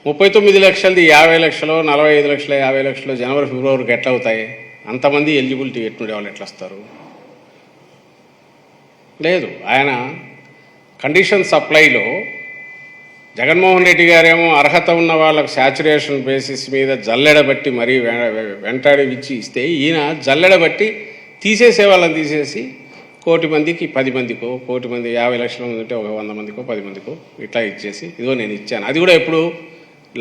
39 లక్షలది 50 లక్షలు, 45 లక్షలు, 50 లక్షలు జనవరి ఫిబ్రవరికి ఎట్లా అవుతాయి? అంతమంది ఎలిజిబిలిటీ ఎట్టుండే వాళ్ళు ఎట్లా వస్తారు? లేదు. ఆయన కండిషన్ సప్లైలో జగన్మోహన్ రెడ్డి గారేమో అర్హత ఉన్న వాళ్ళకు శాచురేషన్ బేసిస్ మీద జల్లెడబట్టి మరీ వెంటాడి ఇస్తే ఈయన జల్లెడబట్టి తీసేసే వాళ్ళని తీసేసి 1 కోటి మందికి 10 మందికో, 1 కోటి మంది 50 లక్షల మంది ఉంటే ఒక 100 మందికో 10 మందికో ఇట్లా ఇచ్చేసి ఇదిగో నేను ఇచ్చాను. అది కూడా ఎప్పుడు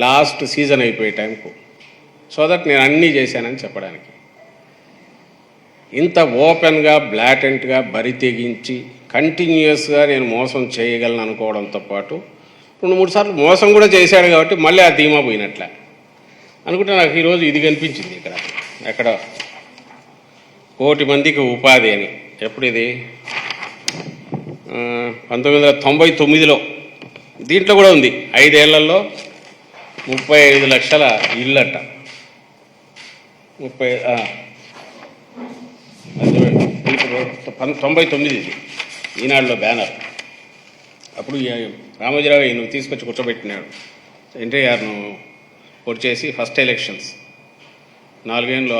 లాస్ట్ సీజన్ అయిపోయే టైంకు, సో దట్ నేను అన్నీ చేశానని చెప్పడానికి. ఇంత ఓపెన్గా బ్లాటెంట్గా బరి తెగించి కంటిన్యూస్గా నేను మోసం చేయగలను అనుకోవడంతో పాటు 2-3 సార్లు మోసం కూడా చేశాడు కాబట్టి మళ్ళీ ఆ ధీమా పోయినట్లే అనుకుంటే నాకు ఈరోజు ఇది కనిపించింది. ఎక్కడ 1 కోటి మందికి ఉపాధి అని. ఎప్పుడు ఇది? 1999లో. దీంట్లో కూడా ఉంది 5 ఏళ్లలో 35 లక్షల ఇళ్ళట. 99 ఇది ఈనాడులో బ్యానర్. అప్పుడు రామోజీరావు ఈయన తీసుకొచ్చి కూర్చోబెట్టినాడు. ఎన్టీఆర్ను పొడి చేసి ఫస్ట్ ఎలక్షన్స్ 4 ఏళ్ళు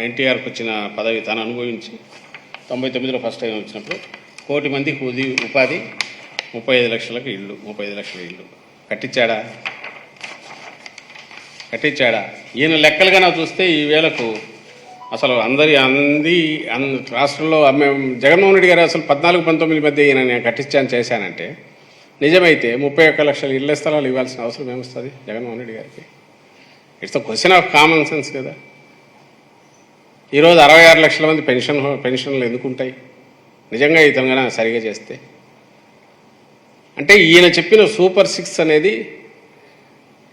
ఎన్టీఆర్కి వచ్చిన పదవి తను అనుభవించి 99లో ఫస్ట్ టైం వచ్చినప్పుడు 1 కోటి మందికి ఉపాధి, 35 లక్షలకు ఇళ్ళు, 35 లక్షల ఇళ్ళు కట్టించాడా? ఈయన లెక్కలుగా చూస్తే ఈ వేళకు అసలు రాష్ట్రంలో జగన్మోహన్ రెడ్డి గారు అసలు 14-19 మధ్య ఈయన నేను కట్టించాను చేశానంటే నిజమైతే 31 లక్షల ఇళ్ల స్థలాలు ఇవ్వాల్సిన అవసరం ఏమొస్తుంది జగన్మోహన్ రెడ్డి గారికి? It's the question of common sense కదా. ఈరోజు 66 లక్షల మంది పెన్షన్లు ఎందుకు ఉంటాయి నిజంగా ఇతను సరిగా చేస్తే? అంటే ఈయన చెప్పిన సూపర్ 6 అనేది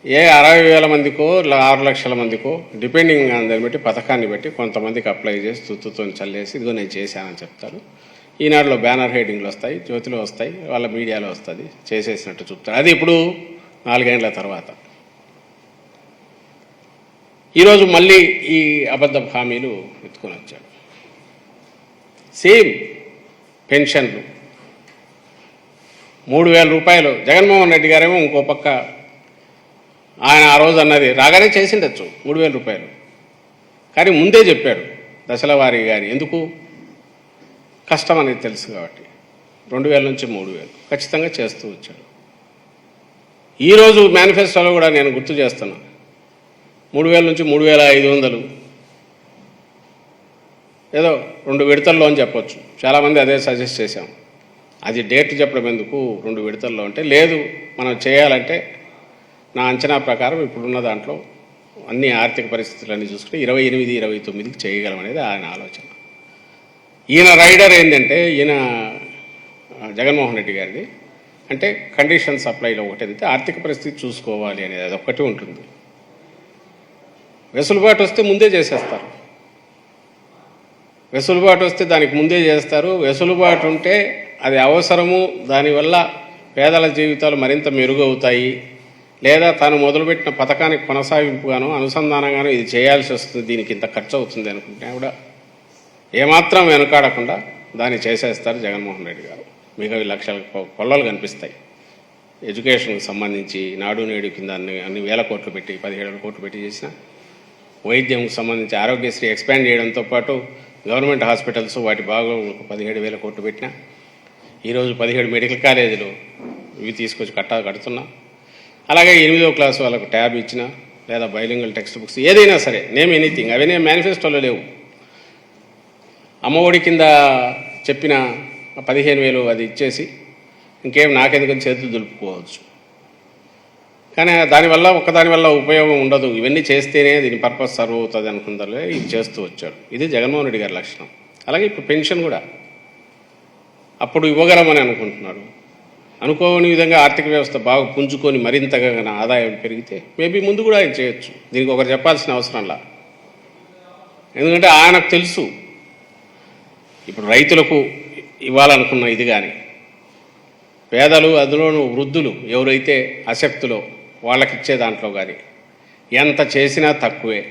60,000 మందికో 6 లక్షల మందికో డిపెండింగ్ ఆన్ దాన్ని బట్టి పథకాన్ని బట్టి కొంతమందికి అప్లై చేసి తుత్తుతో చల్లేసి ఇదిగో నేను చేశానని చెప్తారు. ఈనాడులో బ్యానర్ హెడ్డింగ్లు వస్తాయి, జ్యోతిలో వస్తాయి, వాళ్ళ మీడియాలో వస్తుంది, చేసేసినట్టు చూపుతారు. అది ఇప్పుడు 4 ఏళ్ల తర్వాత. ఈరోజు మళ్ళీ ఈ అబద్ధపు హామీలు ఎత్తుకొని వచ్చాడు. సేమ్ పెన్షన్లు 3,000 రూపాయలు. జగన్మోహన్ రెడ్డి గారేమో ఇంకో పక్క ఆయన ఆ రోజు అన్నది రాగానే చేసిండొచ్చు 3,000 రూపాయలు, కానీ ముందే చెప్పాడు దశల వారీ గారి. ఎందుకు? కష్టం అనేది తెలుసు కాబట్టి 2,000 నుంచి 3,000 ఖచ్చితంగా చేస్తూ వచ్చాడు. ఈరోజు మేనిఫెస్టోలో కూడా నేను గుర్తు చేస్తున్నా 3,000 నుంచి 3,500 ఏదో 2 విడతల్లో అని చెప్పొచ్చు. చాలామంది అదే సజెస్ట్ చేశాం. అది డేట్ చెప్పడం ఎందుకు 2 విడతల్లో అంటే, లేదు మనం చేయాలంటే నా అంచనా ప్రకారం ఇప్పుడున్న దాంట్లో అన్ని ఆర్థిక పరిస్థితులన్నీ చూసుకుంటే 28-29కి చేయగలం అనేది ఆయన ఆలోచన. ఈయన రైడర్ ఏంటంటే ఈయన జగన్మోహన్ రెడ్డి గారిది అంటే కండిషన్ సప్లైలో ఒకటి అయితే ఆర్థిక పరిస్థితి చూసుకోవాలి అనేది అదొక్కటి ఉంటుంది. వెసులుబాటు వస్తే ముందే చేసేస్తారు. వెసులుబాటు వస్తే దానికి ముందే చేస్తారు. వెసులుబాటు ఉంటే అది అవసరము, దానివల్ల పేదల జీవితాలు మరింత మెరుగవుతాయి, లేదా తాను మొదలుపెట్టిన పథకానికి కొనసాగింపుగాను అనుసంధానంగాను ఇది చేయాల్సి వస్తుంది, దీనికి ఇంత ఖర్చు అవుతుంది అనుకుంటే కూడా ఏమాత్రం వెనుకాడకుండా దాన్ని చేసేస్తారు జగన్మోహన్ రెడ్డి గారు. మిగతా లక్షల కొల్లలు కనిపిస్తాయి. ఎడ్యుకేషన్కి సంబంధించి నాడు నేడు కింద అన్ని వేల కోట్లు పెట్టి 17,000 కోట్లు పెట్టి చేసిన, వైద్యంకు సంబంధించి ఆరోగ్యశ్రీ ఎక్స్పాండ్ చేయడంతో పాటు గవర్నమెంట్ హాస్పిటల్స్ వాటి భాగంలో 17,000 కోట్లు పెట్టినా, ఈరోజు 17 మెడికల్ కాలేజీలు ఇవి తీసుకొచ్చి కడుతున్నా. అలాగే 8వ క్లాసు వాళ్ళకు ట్యాబ్ ఇచ్చిన, లేదా బైలింగల్ టెక్స్ట్ బుక్స్ ఏదైనా సరే నేమ్ ఎనీథింగ్ అవన్నీ మేనిఫెస్టోలో లేవు. అమ్మఒడి కింద చెప్పిన 15,000 అది ఇచ్చేసి ఇంకేం నాకెందుకని చేతులు దులుపుకోవచ్చు. కానీ ఒక్కదానివల్ల ఉపయోగం ఉండదు. ఇవన్నీ చేస్తేనే దీని పర్పస్ సర్వ్ అవుతుంది అనుకుందరు, ఇది చేస్తూ వచ్చాడు. ఇది జగన్మోహన్ రెడ్డి గారి లక్షణం. అలాగే ఇప్పుడు పెన్షన్ కూడా అప్పుడు ఇవ్వగలమని అనుకుంటున్నాడు. అనుకోని విధంగా ఆర్థిక వ్యవస్థ బాగా పుంజుకొని మరింతగా ఆదాయం పెరిగితే మేబీ ముందు కూడా ఆయన చేయొచ్చు. దీనికి ఒకరు చెప్పాల్సిన అవసరంలా. ఎందుకంటే ఆయనకు తెలుసు ఇప్పుడు రైతులకు ఇవ్వాలనుకున్న ఇది కానీ, పేదలు అందులోనూ వృద్ధులు ఎవరైతే అశక్తులో వాళ్ళకిచ్చే దాంట్లో కానీ ఎంత చేసినా తక్కువే.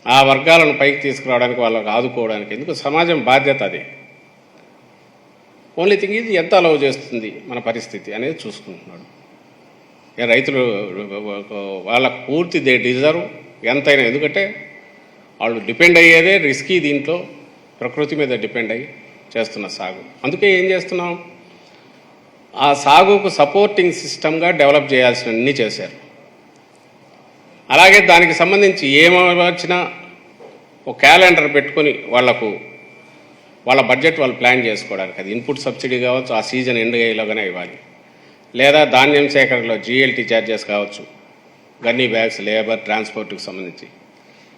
ఆ వర్గాలను పైకి తీసుకురావడానికి, వాళ్ళకు ఆదుకోవడానికి ఎందుకు సమాజం బాధ్యత అది. ఓన్లీ థింగ్ ఇది ఎంత అలవ్ చేస్తుంది మన పరిస్థితి అనేది చూసుకుంటున్నాడు. రైతులు వాళ్ళకు పూర్తి దే డిజర్వ్ ఎంతైనా, ఎందుకంటే వాళ్ళు డిపెండ్ అయ్యేదే రిస్కీ దీంట్లో, ప్రకృతి మీద డిపెండ్ అయ్యి చేస్తున్న సాగు. అందుకే ఏం చేస్తున్నాం, ఆ సాగుకు సపోర్టింగ్ సిస్టమ్గా డెవలప్ చేయాల్సినవన్నీ చేశారు. అలాగే దానికి సంబంధించి ఏమొచ్చినా ఒక క్యాలెండర్ పెట్టుకొని వాళ్ళ బడ్జెట్ వాళ్ళు ప్లాన్ చేసుకోవడానికి, అది ఇన్పుట్ సబ్సిడీ కావచ్చు, ఆ సీజన్ ఎండ్ అయ్యేలాగానే ఇవ్వాలి, లేదా ధాన్యం సేకరణలో జిఎల్టీ ఛార్జెస్ కావచ్చు, గన్నీ బ్యాగ్స్, లేబర్, ట్రాన్స్పోర్ట్కి సంబంధించి.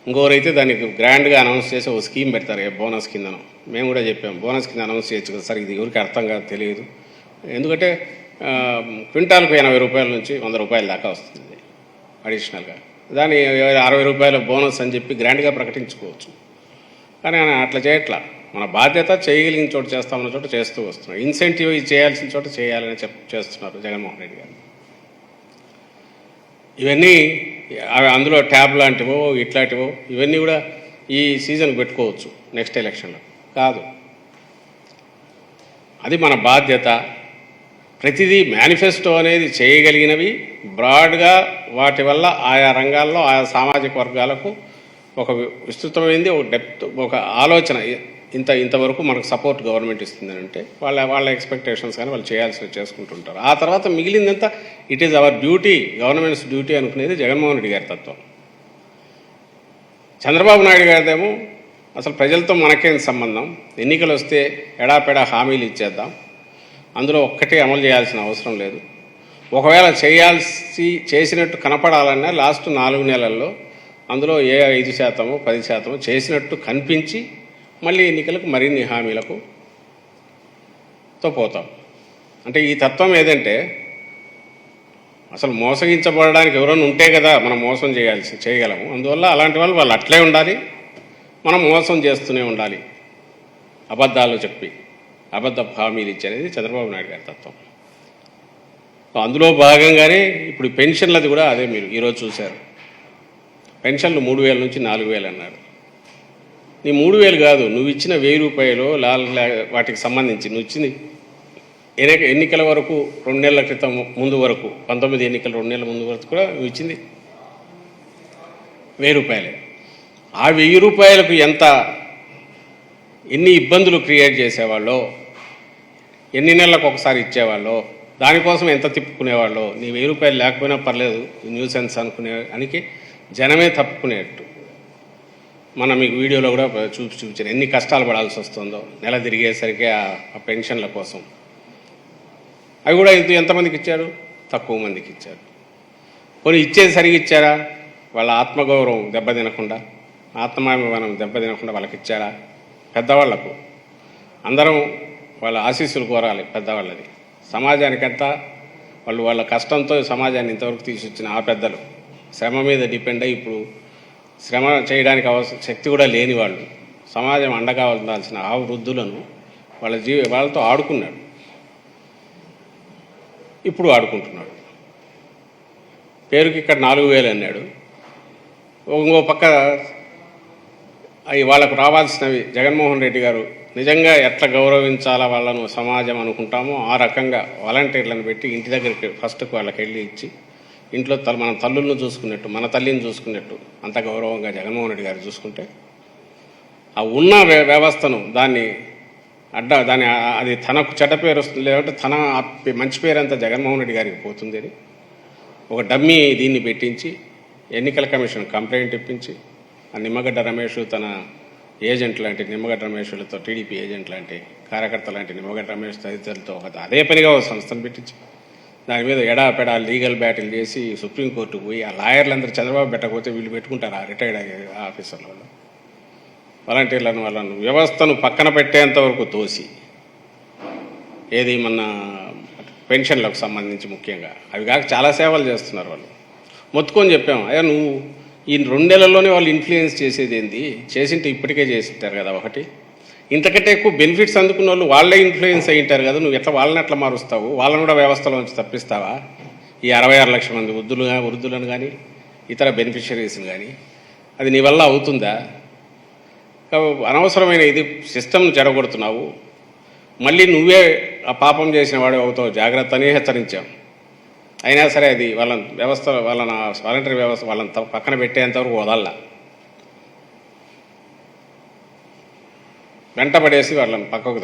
ఇంకోరైతే దానికి గ్రాండ్గా అనౌన్స్ చేసి ఒక స్కీమ్ పెడతారు, బోనస్ కిందను. మేము కూడా చెప్పాం బోనస్ కింద అనౌన్స్ చేయొచ్చు కదా సార్, ఇది ఎవరికి అర్థం కాదు, తెలియదు. ఎందుకంటే క్వింటాల్కు 80 రూపాయల నుంచి 100 రూపాయల దాకా వస్తుంది అడిషనల్గా. దాన్ని 60 రూపాయల బోనస్ అని చెప్పి గ్రాండ్గా ప్రకటించుకోవచ్చు. కానీ అట్లా చేయట్లా. మన బాధ్యత చేయగలిగిన చోట చేస్తామన్న చోట చేస్తూ వస్తున్నాం. ఇన్సెంటివ్ చేయాల్సిన చోట చేయాలని చేస్తున్నారు జగన్మోహన్ రెడ్డి గారు. ఇవన్నీ అందులో ట్యాబ్ లాంటివో ఇట్లాంటివో ఇవన్నీ కూడా ఈ సీజన్ పెట్టుకోవచ్చు, నెక్స్ట్ ఎలక్షన్లో కాదు. అది మన బాధ్యత. ప్రతిదీ మేనిఫెస్టో అనేది చేయగలిగినవి బ్రాడ్గా, వాటి వల్ల ఆయా రంగాల్లో ఆయా సామాజిక వర్గాలకు ఒక విస్తృతమైనది, ఒక డెప్త్, ఒక ఆలోచన, ఇంతవరకు మనకు సపోర్ట్ గవర్నమెంట్ ఇస్తుందని అంటే వాళ్ళ ఎక్స్పెక్టేషన్స్ కానీ వాళ్ళు చేయాల్సినవి చేసుకుంటుంటారు. ఆ తర్వాత మిగిలిందంతా it is our duty, governments duty అనుకునేది జగన్మోహన్ రెడ్డి గారి తత్వం. చంద్రబాబు నాయుడు గారిదేమో అసలు ప్రజలతో మనకేం సంబంధం, ఎన్నికలు వస్తే ఎడాపెడా హామీలు ఇచ్చేద్దాం, అందులో ఒక్కటే అమలు చేయాల్సిన అవసరం లేదు, ఒకవేళ చేసినట్టు కనపడాలన్నా లాస్ట్ 4 నెలల్లో అందులో 5%, 10% చేసినట్టు కనిపించి మళ్ళీ ఎన్నికలకు మరిన్ని హామీలకు పోతాం. అంటే ఈ తత్వం ఏదంటే, అసలు మోసగించబడడానికి ఎవరైనా ఉంటే కదా మనం మోసం చేయగలము. అందువల్ల అలాంటి వాళ్ళు అట్లే ఉండాలి, మనం మోసం చేస్తూనే ఉండాలి, అబద్ధాలు చెప్పి అబద్ధ హామీలు ఇచ్చేది చంద్రబాబు నాయుడు గారి తత్వం. అందులో భాగంగానే ఇప్పుడు పెన్షన్లది కూడా అదే. మీరు ఈరోజు చూశారు, పెన్షన్లు 3000 నుంచి 4000 అన్నారు. నీ 3000 కాదు, నువ్వు ఇచ్చిన 1000 రూపాయలు వాటికి సంబంధించి నువ్వు ఇచ్చింది ఎన్నికల వరకు 2 నెలల క్రితం ముందు వరకు, 19 ఎన్నికల 2 నెలల ముందు వరకు కూడా నువ్వు ఇచ్చింది 1000 రూపాయలే. ఆ 1000 రూపాయలకు ఎన్ని ఇబ్బందులు క్రియేట్ చేసేవాళ్ళో, ఎన్ని నెలలకు ఒకసారి ఇచ్చేవాళ్ళో, దానికోసం ఎంత తిప్పుకునేవాళ్ళో. నీ 1000 రూపాయలు లేకపోయినా పర్లేదు, న్యూసెన్స్ అనుకునే అనికి జనమే తప్పుకునేట్టు మనం మీకు వీడియోలో కూడా చూపించాను ఎన్ని కష్టాలు పడాల్సి వస్తుందో నెల తిరిగేసరికి ఆ పెన్షన్ల కోసం. అవి కూడా ఎంతమందికి ఇచ్చారు? తక్కువ మందికి ఇచ్చారు. కొన్ని ఇచ్చేది సరిగా ఇచ్చారా? వాళ్ళ ఆత్మగౌరవం దెబ్బతినకుండా, ఆత్మాభిమానం దెబ్బతినకుండా వాళ్ళకి ఇచ్చారా? పెద్దవాళ్లకు అందరం వాళ్ళ ఆశీస్సులు కోరాలి. పెద్దవాళ్ళది సమాజానికంతా వాళ్ళ కష్టంతో సమాజాన్ని ఇంతవరకు తీసుకొచ్చిన ఆ పెద్దలు, శ్రమ మీద డిపెండ్ అయ్యి ఇప్పుడు శ్రమ చేయడానికి శక్తి కూడా లేని వాళ్ళు, సమాజం అండగా ఉండాల్సిన ఆ వృద్ధులను వాళ్ళతో ఆడుకున్నాడు, ఇప్పుడు ఆడుకుంటున్నాడు. పేరుకి ఇక్కడ 4000 అన్నాడు. ఇంకో పక్క అవి వాళ్ళకు రావాల్సినవి జగన్మోహన్ రెడ్డి గారు నిజంగా ఎట్లా గౌరవించాలా వాళ్ళను సమాజం అనుకుంటామో ఆ రకంగా వాలంటీర్లను పెట్టి ఇంటి దగ్గరికి ఫస్ట్కి వాళ్ళకి వెళ్ళి ఇచ్చి, ఇంట్లో మన తల్లులను చూసుకున్నట్టు, మన తల్లిని చూసుకున్నట్టు అంత గౌరవంగా జగన్మోహన్ రెడ్డి గారు చూసుకుంటే, ఆ ఉన్న వ్యవస్థను దాన్ని అది తనకు చెడ్డ పేరు వస్తుంది, లేదంటే తన మంచి పేరు అంతా జగన్మోహన్ రెడ్డి గారికి పోతుంది అని ఒక డమ్మీ దీన్ని పెట్టించి ఎన్నికల కమిషన్ కంప్లైంట్ ఇప్పించి, ఆ నిమ్మగడ్డ రమేష్ తన ఏజెంట్ లాంటి నిమ్మగడ్డ రమేష్లతో, టీడీపీ ఏజెంట్ లాంటి కార్యకర్త లాంటి నిమ్మగడ్డ రమేష్ తదితరులతో అదే పనిగా ఒక సంస్థను పెట్టించి దాని మీద ఎడాపెడా లీగల్ బ్యాటిల్ చేసి సుప్రీంకోర్టుకు పోయి ఆ లాయర్లందరూ చంద్రబాబు పెట్టకపోతే వీళ్ళు పెట్టుకుంటారు ఆ రిటైర్డ్ ఆఫీసర్ల వల్ల. వాలంటీర్లను వాళ్ళను వ్యవస్థను పక్కన పెట్టేంత వరకు తోసి, ఏది మన పెన్షన్లకు సంబంధించి ముఖ్యంగా అవి కాక చాలా సేవలు చేస్తున్నారు వాళ్ళు. మొత్తుకొని చెప్పాము, అయ్యా నువ్వు ఈ 2 నెలల్లోనే వాళ్ళు ఇన్ఫ్లుయెన్స్ చేసేది ఏంది, చేసింటే ఇప్పటికే చేసింటారు కదా ఒకటి, ఇంతకంటే ఎక్కువ బెనిఫిట్స్ అందుకున్న వాళ్ళు వాళ్ళే ఇన్ఫ్లుయెన్స్ అయ్యి ఉంటారు కదా, నువ్వు వాళ్ళని ఎట్లా మారుస్తావు, వాళ్ళని కూడా వ్యవస్థలోంచి తప్పిస్తావా? ఈ 66 లక్షల మంది వృద్ధులను కానీ ఇతర బెనిఫిషరీస్ని కానీ అది నీ వల్ల అవుతుందా? అనవసరమైన ఇది సిస్టమ్ను చెడగొడుతున్నావు, మళ్ళీ నువ్వే ఆ పాపం చేసిన వాడు అవుతావు, జాగ్రత్త అని హెచ్చరించాం. అయినా సరే అది వాళ్ళ వ్యవస్థ వాళ్ళ వాలంటరీ వ్యవస్థ వాళ్ళని పక్కన పెట్టేంతవరకు వదల్లా, వెంటబడేసి వాళ్ళని పక్కకు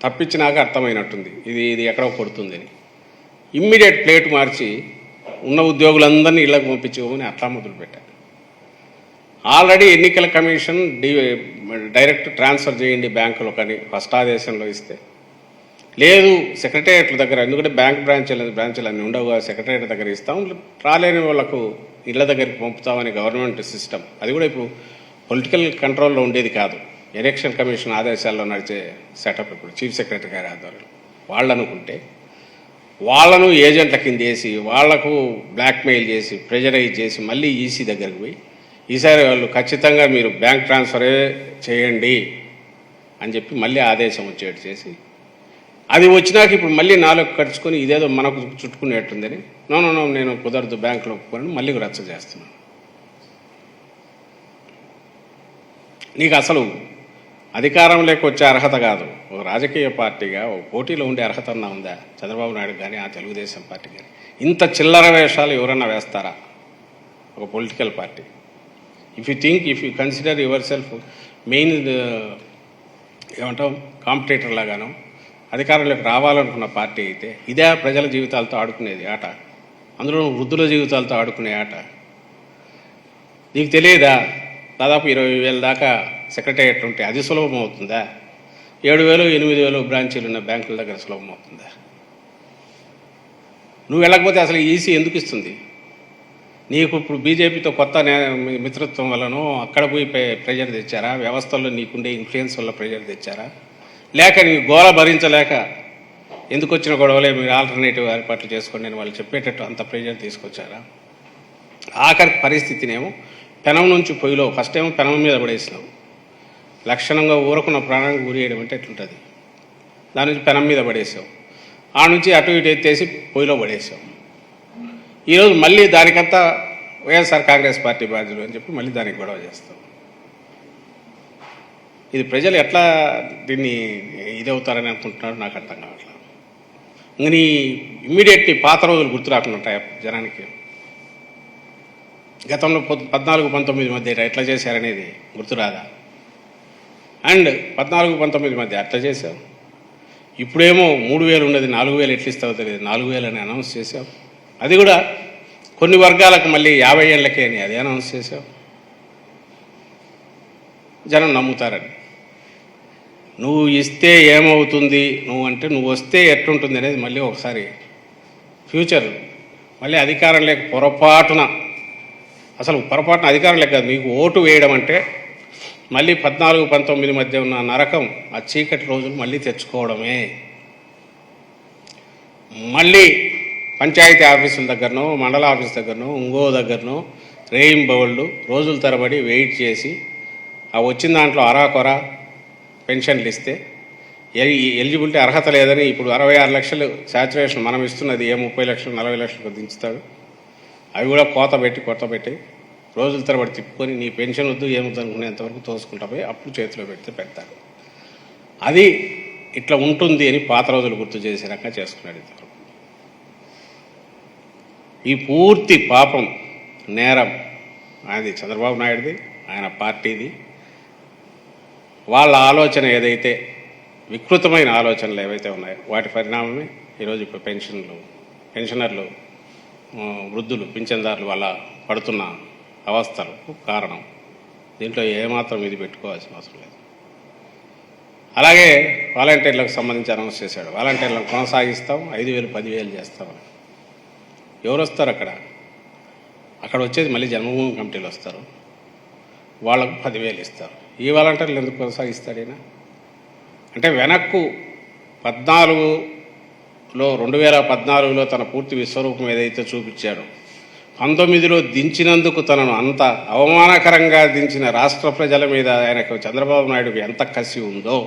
తప్పించినాక అర్థమైనట్టుంది ఇది ఎక్కడో కొడుతుంది అని. ఇమ్మీడియట్ ప్లేట్ మార్చి ఉన్న ఉద్యోగులందరినీ ఇళ్లకు పంపించుకోమని అట్లా మొదలుపెట్టారు. ఆల్రెడీ ఎన్నికల కమిషన్ డైరెక్ట్ ట్రాన్స్ఫర్ చేయండి బ్యాంకులో కానీ ఫస్ట్ ఆదేశంలో ఇస్తే, లేదు సెక్రటేరియట్ల దగ్గర, ఎందుకంటే బ్యాంక్ బ్రాంచ్లు అన్నీ ఉండవు, సెక్రటేరియట్ దగ్గర ఇస్తాం, రాలేని వాళ్ళకు ఇళ్ల దగ్గరికి పంపుతామని గవర్నమెంట్ సిస్టమ్. అది కూడా ఇప్పుడు పొలిటికల్ కంట్రోల్లో ఉండేది కాదు, ఎలక్షన్ కమిషన్ ఆదేశాల్లో నడిచే సెటప్. ఇప్పుడు చీఫ్ సెక్రటరీ గారి ఆధ్వర్యంలో వాళ్ళు అనుకుంటే వాళ్ళను ఏజెంట్ల కింద వేసి వాళ్లకు బ్లాక్మెయిల్ చేసి ప్రెజరైజ్ చేసి మళ్ళీ ఈసీ దగ్గరికి పోయి ఈసారి వాళ్ళు ఖచ్చితంగా మీరు బ్యాంక్ ట్రాన్స్ఫరే చేయండి అని చెప్పి మళ్ళీ ఆదేశం వచ్చేట్టు చేసి, అది వచ్చినాక ఇప్పుడు మళ్ళీ నాలుగు ఖర్చుకొని ఇదేదో మనకు చుట్టుకునేట్టుందని నో నేను కుదరదు బ్యాంకులో ఒప్పుకొని మళ్ళీ రచ్చ చేస్తున్నాను. నీకు అసలు అధికారంలోకి వచ్చే అర్హత కాదు, ఒక రాజకీయ పార్టీగా ఒక పోటీలో ఉండే అర్హత అన్నా ఉందా చంద్రబాబు నాయుడు కానీ ఆ తెలుగుదేశం పార్టీ కానీ? ఇంత చిల్లర వేషాలు ఎవరన్నా వేస్తారా ఒక political party? If you consider your self main ఏమంటాం కాంపిటేటర్ లాగానో అధికారంలోకి రావాలనుకున్న పార్టీ అయితే ఇదే ప్రజల జీవితాలతో ఆడుకునేది ఆట, అందులో వృద్ధుల జీవితాలతో ఆడుకునే ఆట. నీకు తెలియదా దాదాపు 20,000 దాకా సెక్రటేరియట్ ఉంటే అది సులభం అవుతుందా? 7,000 8,000 బ్రాంచీలు ఉన్న బ్యాంకుల దగ్గర సులభం అవుతుందా? నువ్వు వెళ్ళకపోతే అసలు ఈసీ ఎందుకు ఇస్తుంది నీకు? ఇప్పుడు బీజేపీతో కొత్త మిత్రత్వం వల్లనో అక్కడ పోయి ప్రెజర్ తెచ్చారా? వ్యవస్థల్లో నీకుండే ఇన్ఫ్లుయెన్స్ వల్ల ప్రెజర్ తెచ్చారా? లేక నీ గోల భరించలేక ఎందుకు వచ్చిన గొడవలే మీరు ఆల్టర్నేటివ్ ఏర్పాట్లు చేసుకోండి అని వాళ్ళు చెప్పేటట్టు అంత ప్రెజర్ తీసుకొచ్చారా? ఆఖరి పరిస్థితినేమో పెనం నుంచి పొయ్యిలో ఫస్ట్ ఏమో పెనం మీద పడేసినావు, లక్షణంగా ఊరకున్న ప్రాణానికి ఊరేయడం అంటే ఎట్లుంటుంది? దాని నుంచి పెనం మీద పడేసావు, ఆ నుంచి అటు ఇటు ఎత్తేసి పొయ్యిలో పడేసావు. ఈరోజు మళ్ళీ దానికంతా వైఎస్ఆర్ కాంగ్రెస్ పార్టీ బాధ్యులు అని చెప్పి మళ్ళీ దానికి గొడవ చేస్తాం. ఇది ప్రజలు ఎట్లా దీన్ని ఇదవుతారని అనుకుంటున్నారో నాకు అర్థం కావట్లేదు. ఇంక నీ ఇమ్మీడియట్లీ పాత రోజులు గుర్తు రాకుండా ఉంటాయి జనానికి. గతంలో 14-19 మధ్య ఎట్లా చేశారనేది గుర్తురాదా? అండ్ 14-19 మధ్య అట్లా చేసావు. ఇప్పుడేమో 3,000 ఉన్నది 4,000 ఎట్లా ఇస్తావో తెలియదు, 4,000 అని అనౌన్స్ చేసావు. అది కూడా కొన్ని వర్గాలకు మళ్ళీ 50 ఏళ్ళకే అని అది అనౌన్స్ చేసావు. జనం నమ్ముతారని. నువ్వు ఇస్తే ఏమవుతుంది, నువ్వు వస్తే ఎట్లుంటుంది అనేది మళ్ళీ ఒకసారి ఫ్యూచర్ మళ్ళీ అధికారం లేక పొరపాటున అధికారం లేక కాదు, మీకు ఓటు వేయడం అంటే మళ్ళీ 14-19 మధ్య ఉన్న నరకం ఆ చీకటి రోజులు మళ్ళీ తెచ్చుకోవడమే. మళ్ళీ పంచాయతీ ఆఫీసుల దగ్గరనో మండల ఆఫీస్ దగ్గరనో ఇంకో దగ్గరనో రేయింబవళ్ళు రోజుల తరబడి వెయిట్ చేసి ఆ వచ్చిన దాంట్లో అరాకొర పెన్షన్లు ఇస్తే ఎలిజిబిలిటీ అర్హత లేదని ఇప్పుడు 66 లక్షలు శాచురేషన్ మనం ఇస్తున్నది 30 లక్షలు 40 లక్షలకు దించుతాడు. అవి కూడా కోత పెట్టి రోజుల తరబడి తిప్పుకొని నీ పెన్షన్ వద్దు ఏమొద్దు అనుకునేంతవరకు తోసుకుంటా అప్పుడు చేతిలో పెడతాడు. అది ఇట్లా ఉంటుంది అని పాత రోజులు గుర్తు చేసే రకంగా చేసుకున్నాడు. ఇంతవరకు ఈ పూర్తి పాపం నేరం ఆయనది, చంద్రబాబు నాయుడుది, ఆయన పార్టీది. వాళ్ళ ఆలోచన ఏదైతే వికృతమైన ఆలోచనలు ఏవైతే ఉన్నాయో వాటి పరిణామమే ఈరోజు ఇప్పుడు పెన్షనర్లు వృద్ధులు పింఛన్దారులు వాళ్ళ పడుతున్న అవస్థలకు కారణం. దీంట్లో ఏమాత్రం ఇది పెట్టుకోవాల్సిన అవసరం లేదు. అలాగే వాలంటీర్లకు సంబంధించి అనౌన్స్ చేశాడు, వాలంటీర్లను కొనసాగిస్తాం, 5,000 10,000 చేస్తామని. ఎవరు వస్తారు అక్కడ వచ్చేది మళ్ళీ జన్మభూమి కమిటీలు వస్తారు, వాళ్ళకు 10,000 ఇస్తారు. ఈ వాలంటీర్లు ఎందుకు కొనసాగిస్తాడైనా అంటే వెనక్కు 2014లో తన పూర్తి విశ్వరూపం ఏదైతే చూపించాడో 19లో దించినందుకు తనను అంత అవమానకరంగా దించిన రాష్ట్ర ప్రజల మీద ఆయనకు చంద్రబాబు నాయుడుకు ఎంత కసి ఉందో